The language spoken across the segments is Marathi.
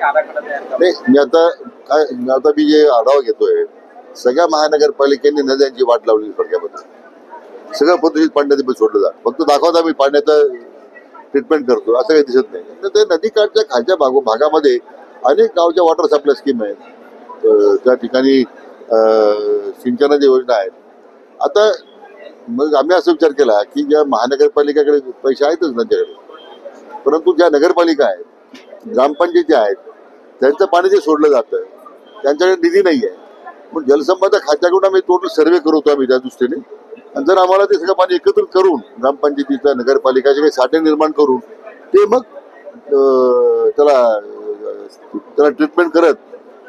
आराखडा तयार करावा? नाही, मी जे आढावा घेतोय, सगळ्या महानगरपालिकेने नद्यांची वाट लावली थोडक्यामध्ये. सगळं पद्धतीत पाण्यात सोडलं जात, फक्त दाखवता मी पाण्याचं ट्रीटमेंट करतो असं काही दिसत नाही. तर ते नदीकाठच्या खालच्या भागामध्ये अनेक गावच्या वॉटर सप्लाय स्कीम आहेत, त्या ठिकाणी सिंचनाच्या योजना आहेत. आता मग आम्ही असा विचार केला की ज्या महानगरपालिकेकडे पैसे आहेतच त्यांच्याकडे, परंतु ज्या नगरपालिका आहेत, ग्रामपंचायती आहेत, त्यांचं पाणी जे सोडलं जातं त्यांच्याकडे निधी नाही आहे. पण जलसंपदा खात्याकडून आम्ही टोटल सर्वे करतो आम्ही त्या दृष्टीने, आणि जर आम्हाला ते सगळं पाणी एकत्रित करून ग्रामपंचायतीचं नगरपालिकाचे काही साठे निर्माण करून ते मग त्याला ट्रीटमेंट करत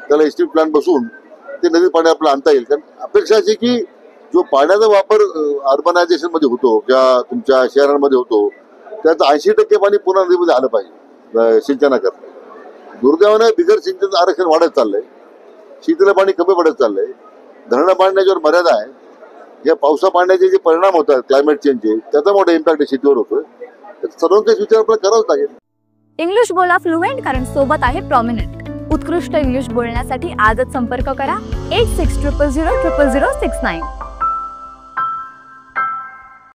त्याला एस्टिमेट प्लॅन बसून ते नदी पाणी आपल्याला आणता येईल. कारण अपेक्षा अशी की जो पाण्याचा वापर अर्बनायझेशन मध्ये होतो किंवा तुमच्या शहरांमध्ये होतो त्याचं 80% पाणी पुन्हा नदीमध्ये आलं पाहिजे सिंचनाकरता. दुर्दैवानं बिगर सिंचन आरक्षण वाढत चाललंय, शेतीला पाणी कमी पडत चाललंय, धरणं बांधण्याच्यावर मर्यादा आहे. या पावसा पाण्याचे जे परिणाम होतात क्लायमेट चेंजचे, त्याचा मोठा इम्पॅक्ट शेतीवर होतोय. सर्वांचाच विचार आपल्याला करावाच लागेल. इंग्लिश बोला फ्लुएंट, कारण सोबत आहे प्रॉमिनंट. उत्कृष्ट इंग्लिश बोलण्यासाठी आजच संपर्क करा 8600000069.